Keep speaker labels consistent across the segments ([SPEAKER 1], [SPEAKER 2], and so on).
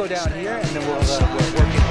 [SPEAKER 1] go down here and then we'll work it.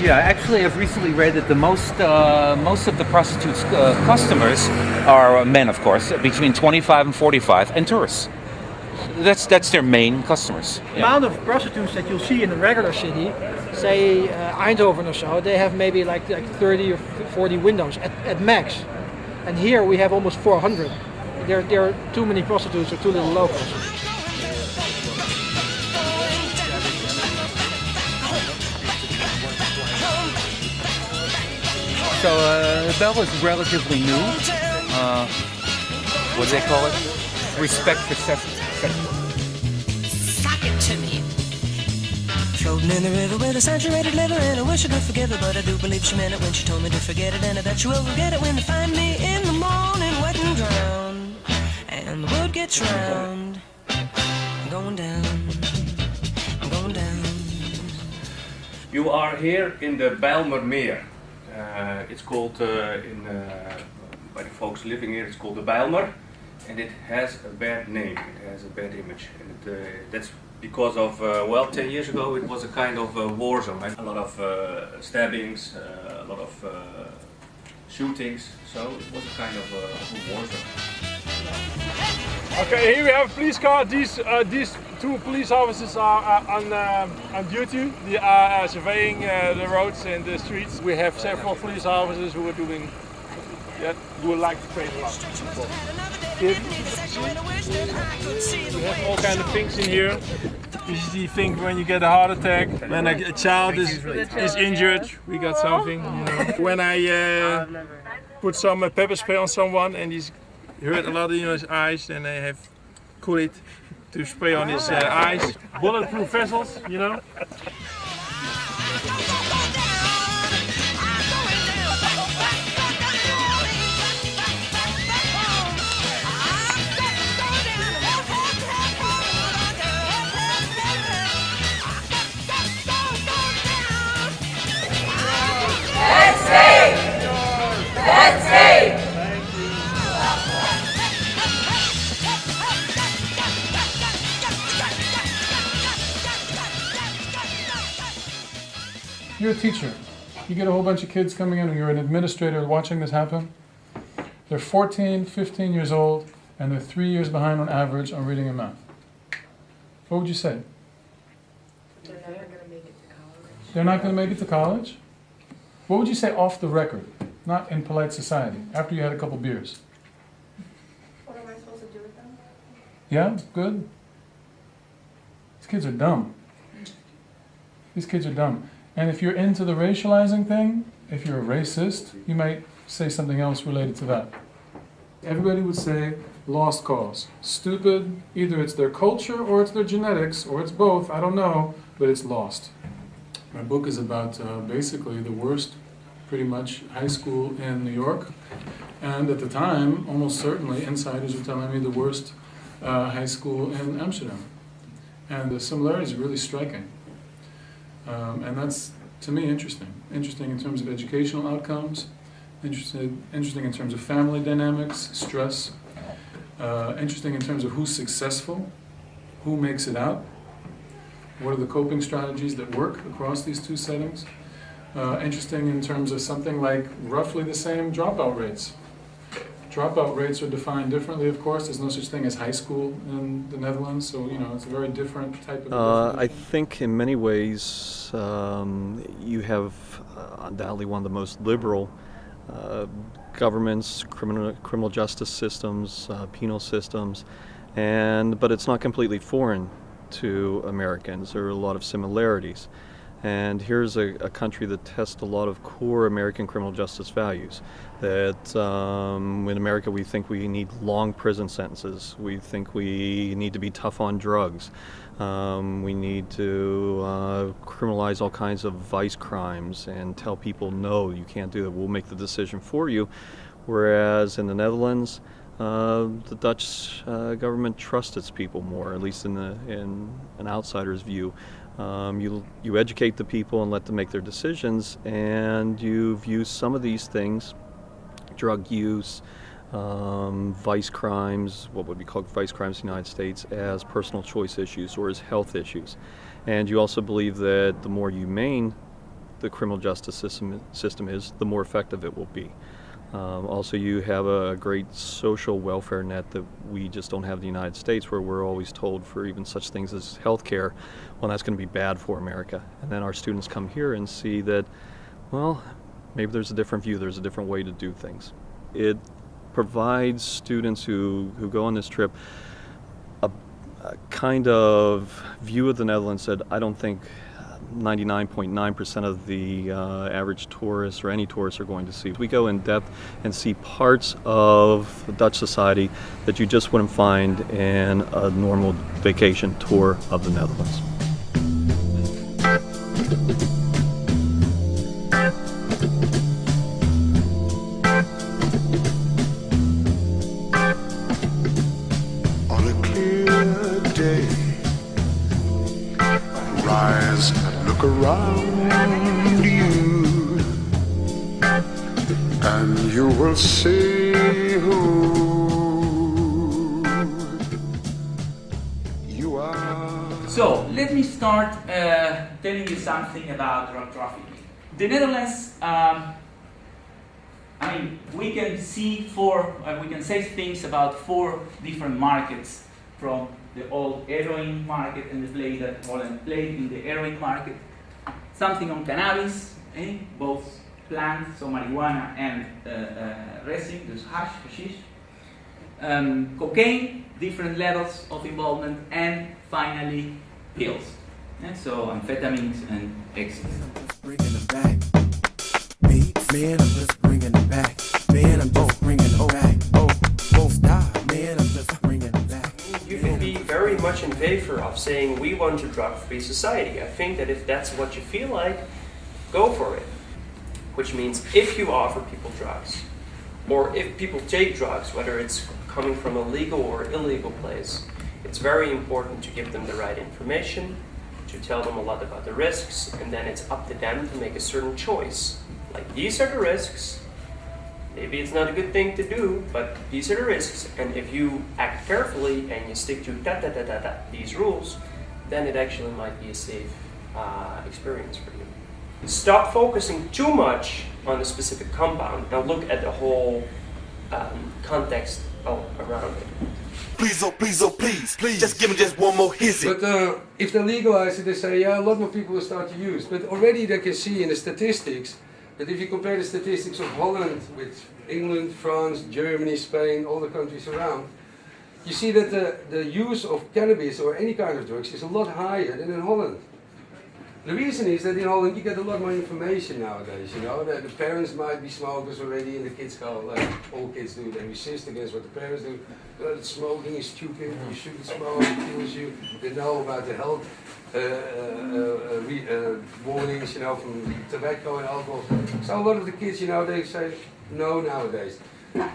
[SPEAKER 1] Yeah, actually, I've recently read that the most of the prostitutes' customers are men, of course, between 25 and 45, and tourists. That's their main customers.
[SPEAKER 2] The amount of prostitutes that you'll see in a regular city, say Eindhoven or so, they have maybe like 30 or 40 windows at max. And here we have almost 400. There are too many prostitutes or too little locals.
[SPEAKER 1] So Bell is relatively new. What do they call it? Respect for sex.
[SPEAKER 3] Sock it to me. Floating in the river with a saturated liver, and I wish I could forgive her, but I do believe she meant it when she told me to forget it, and I bet she will forget it when they find me in the morning, wet and drowned, and the wood gets round. I'm going down. I'm going down.
[SPEAKER 4] You are here in the Bijlmermeer. It's called, by the folks living here, it's called the Bijlmer, and it has a bad name, it has a bad image. And that's because of, 10 years ago it was a kind of war zone. A lot of stabbings, a lot of shootings, so it was a kind of a war zone.
[SPEAKER 5] Okay, here we have a police car. These two police officers are on duty. They are surveying the roads and the streets. We have several police officers who are doing like to train a lot of people. We have all kinds of things in here. You see things when you get a heart attack, when a child is injured, we got something. You know. When I put some pepper spray on someone and he's hurt a lot in his eyes, and I have Kool-Aid to spray on his eyes. Bulletproof vessels, you know.
[SPEAKER 6] That's safe! That's safe!
[SPEAKER 7] You're a teacher. You get a whole bunch of kids coming in, and you're an administrator watching this happen. They're 14, 15 years old, and they're 3 years behind on average on reading and math. What would you say?
[SPEAKER 8] They're never going to make it to college.
[SPEAKER 7] They're not going to make it to college? What would you say off the record, not in polite society, after you had a couple beers?
[SPEAKER 8] What am I supposed to do with them?
[SPEAKER 7] Yeah, good. These kids are dumb. These kids are dumb. And if you're into the racializing thing, if you're a racist, you might say something else related to that. Everybody would say lost cause. Stupid, either it's their culture or it's their genetics, or it's both, I don't know, but it's lost. My book is about basically the worst, pretty much, high school in New York. And at the time, almost certainly, insiders were telling me the worst high school in Amsterdam. And the similarities are really striking. And that's, to me, interesting. Interesting in terms of educational outcomes, interesting in terms of family dynamics, stress, interesting in terms of who's successful, who makes it out, what are the coping strategies that work across these two settings, interesting in terms of something like roughly the same dropout rates. Dropout rates are defined differently, of course. There's no such thing as high school in the Netherlands, so it's a very different type of.
[SPEAKER 9] I think in many ways you have undoubtedly one of the most liberal governments, criminal justice systems, penal systems, but it's not completely foreign to Americans. There are a lot of similarities. And here's a country that tests a lot of core American criminal justice values. That in America we think we need long prison sentences. We think we need to be tough on drugs. We need to criminalize all kinds of vice crimes and tell people, no, you can't do that. We'll make the decision for you. Whereas in the Netherlands, the Dutch government trusts its people more, at least in an outsider's view. You educate the people and let them make their decisions, and you view some of these things, drug use, vice crimes, what would be called vice crimes in the United States, as personal choice issues or as health issues. And you also believe that the more humane the criminal justice system is, the more effective it will be. Also, you have a great social welfare net that we just don't have in the United States, where we're always told for even such things as health care, well, that's going to be bad for America. And then our students come here and see that, well, maybe there's a different view, there's a different way to do things. It provides students who go on this trip a kind of view of the Netherlands that I don't think 99.9% of the average tourists or any tourists are going to see. We go in depth and see parts of Dutch society that you just wouldn't find in a normal vacation tour of the Netherlands.
[SPEAKER 10] On a clear day, rise and look around you, and you will see who you are.
[SPEAKER 11] So, let me start telling you something about drug trafficking. The Netherlands, I mean, we can see we can say things about 4 different markets, from the old heroin market and the play that Holland played in the heroin market. Something on cannabis, both plants, so marijuana and resin, dus hashish. Cocaine, different levels of involvement, and finally pills. And so amphetamines and ecstasy.
[SPEAKER 12] Bringing them back. Man, I'm just bringing them back. Man, I'm just bringing them back. Won't stop. Man, I'm just bringing them back.
[SPEAKER 13] You can be very much in favor of saying we want a drug-free society. I think that if that's what you feel like, go for it. Which means if you offer people drugs, or if people take drugs, whether it's coming from a legal or illegal place, it's very important to give them the right information, to tell them a lot about the risks, and then it's up to them to make a certain choice. Like, these are the risks. Maybe it's not a good thing to do, but these are the risks, and if you act carefully and you stick to these rules, then it actually might be a safe experience for you. Stop focusing too much on a specific compound and look at the whole context around it.
[SPEAKER 12] Please, oh please, oh please, just give me just one more hissy.
[SPEAKER 14] But if they legalize it, they say, yeah, a lot more people will start to use. But already they can see in the statistics that if you compare the statistics of Holland with England, France, Germany, Spain, all the countries around, you see that the use of cannabis or any kind of drugs is a lot higher than in Holland. The reason is that in Holland you get a lot more information nowadays, you know, that the parents might be smokers already and the kids go, like all kids do, they resist against what the parents do. Smoking is stupid, you shouldn't smoke, it kills you. They know about the health warnings, you know, from tobacco and alcohol. So a lot of the kids, you know, they say no nowadays.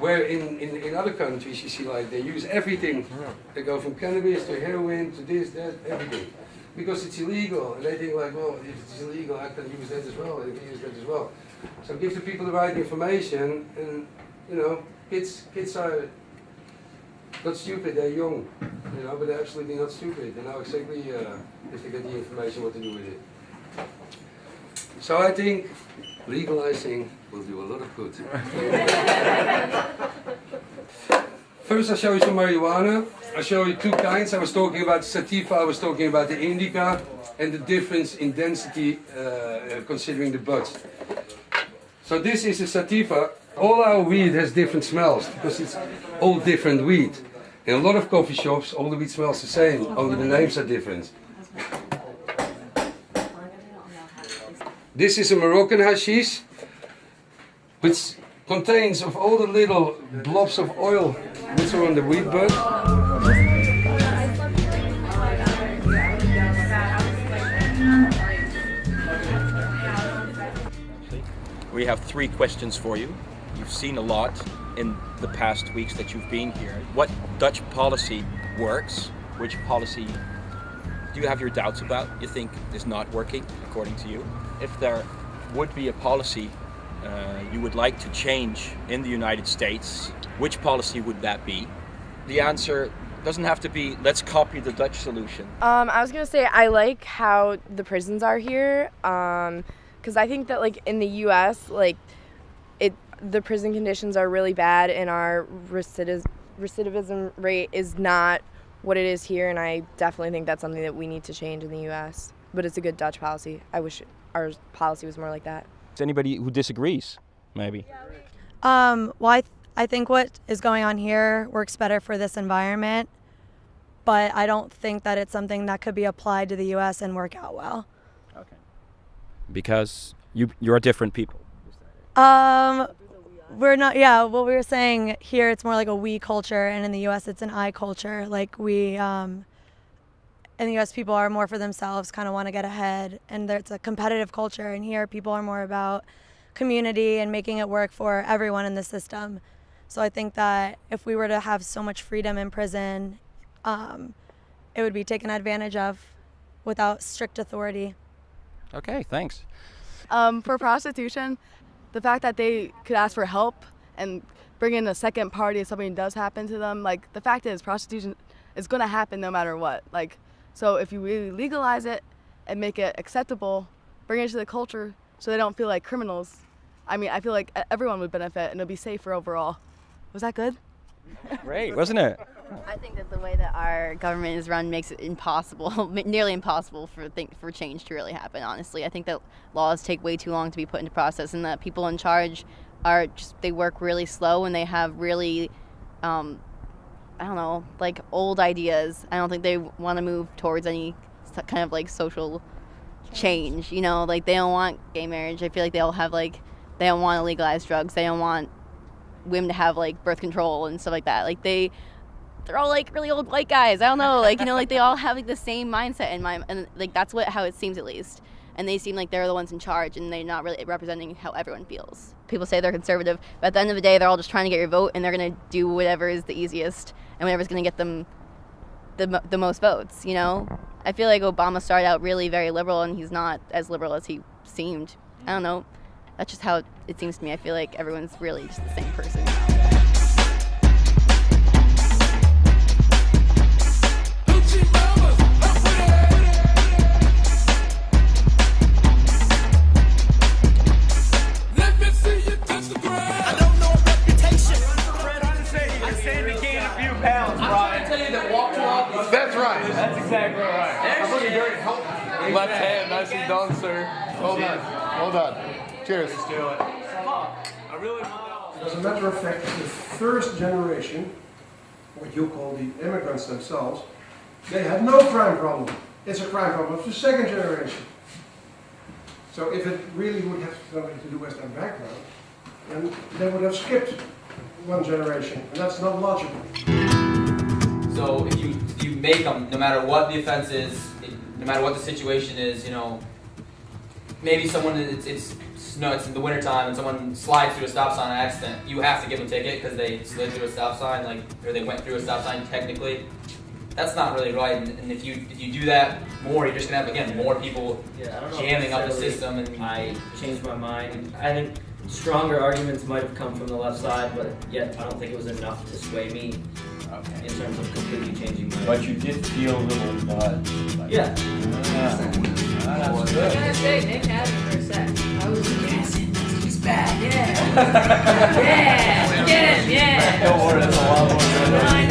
[SPEAKER 14] Where in other countries you see like they use everything. They go from cannabis to heroin to this, that, everything. Because it's illegal, and they think like, well, if it's illegal, I can use that as well, I can use that as well. So give the people the right information, and you know, kids are not stupid, they're young, you know, but they're absolutely not stupid. They know exactly if they get the information what to do with it. So I think legalizing will do a lot of good. First I'll show you some marijuana. I'll show you 2 kinds. I was talking about sativa, I was talking about the indica, and the difference in density considering the buds. So this is a sativa. All our weed has different smells because it's all different weed. In a lot of coffee shops, all the weed smells the same, only the names are different. This is a Moroccan hashish, which contains of all the little blobs of oil which are on the weed bud.
[SPEAKER 15] We have 3 questions for you. You've seen a lot in the past weeks that you've been here. What Dutch policy works? Which policy do you have your doubts about, you think is not working according to you? If there would be a policy you would like to change in the United States, which policy would that be? The answer doesn't have to be, let's copy the Dutch solution.
[SPEAKER 16] I was gonna say I like how the prisons are here, because I think that like in the U.S. like the prison conditions are really bad and our recidivism rate is not what it is here, and I definitely think that's something that we need to change in the U.S. But it's a good Dutch policy. I wish our policy was more like that.
[SPEAKER 15] Is anybody who disagrees, maybe?
[SPEAKER 17] Well, I think what is going on here works better for this environment, but I don't think that it's something that could be applied to the U.S. and work out well.
[SPEAKER 15] Okay. Because you're different people.
[SPEAKER 17] We're not, yeah, what we were saying here, it's more like a we culture, and in the U.S. it's an I culture. Like in the U.S. people are more for themselves, kind of want to get ahead, and it's a competitive culture, and here people are more about community and making it work for everyone in the system. So I think that if we were to have so much freedom in prison, it would be taken advantage of without strict authority.
[SPEAKER 15] Okay, thanks.
[SPEAKER 18] For prostitution, the fact that they could ask for help and bring in a second party if something does happen to them, like the fact is prostitution is going to happen no matter what. Like, so if you really legalize it and make it acceptable, bring it to the culture so they don't feel like criminals, I mean, I feel like everyone would benefit and it'll be safer overall. Was that good?
[SPEAKER 15] Great, wasn't it?
[SPEAKER 19] I think that the way that our government is run makes it impossible, nearly impossible for change to really happen, honestly. I think that laws take way too long to be put into process, and that people in charge are just, they work really slow and they have really, I don't know, like old ideas. I don't think they want to move towards any kind of like social change, you know, like they don't want gay marriage. I feel like they all have like, they don't want to legalize drugs. They don't want women to have like birth control and stuff like that. Like they're all like really old white guys. I don't know, like, you know, like they all have like the same mindset in mind, and like that's how it seems at least. And they seem like they're the ones in charge, and they're not really representing how everyone feels. People say they're conservative, but at the end of the day, they're all just trying to get your vote, and they're gonna do whatever is the easiest and whatever's gonna get them the most votes. You know, I feel like Obama started out really very liberal, and he's not as liberal as he seemed. I don't know. That's just how it seems to me. I feel like everyone's really just the same person.
[SPEAKER 6] That's right. That's exactly right. I'm looking very healthy.
[SPEAKER 5] Left hand, nicely done, sir.
[SPEAKER 6] Well done. Well done. Cheers.
[SPEAKER 5] Let's do it. I really want
[SPEAKER 20] As a matter of fact, the first generation, what you call the immigrants themselves, they have no crime problem. It's a crime problem of the second generation. So if it really would have something to do with their background, then they would have skipped one generation, and that's not logical.
[SPEAKER 21] So if you make them, no matter what the offense is, no matter what the situation is, you know, maybe someone, it's in the wintertime and someone slides through a stop sign on accident, you have to give them a ticket because they slid through a stop sign, like, or they went through a stop sign technically. That's not really right, and if you do that more, you're just gonna have, again, more people jamming up the system. And
[SPEAKER 22] I changed my mind. I think stronger arguments might have come from the left side, but yet I don't think it was enough to sway me in terms of completely changing my mind.
[SPEAKER 23] But you did feel a little
[SPEAKER 22] yeah.
[SPEAKER 23] That's
[SPEAKER 8] I
[SPEAKER 23] good.
[SPEAKER 8] gotta say, Nick had me for a sec. I was yes, he's back. Yeah. Yeah. Get him. Yeah.
[SPEAKER 23] Don't worry, that's a lot more.
[SPEAKER 8] I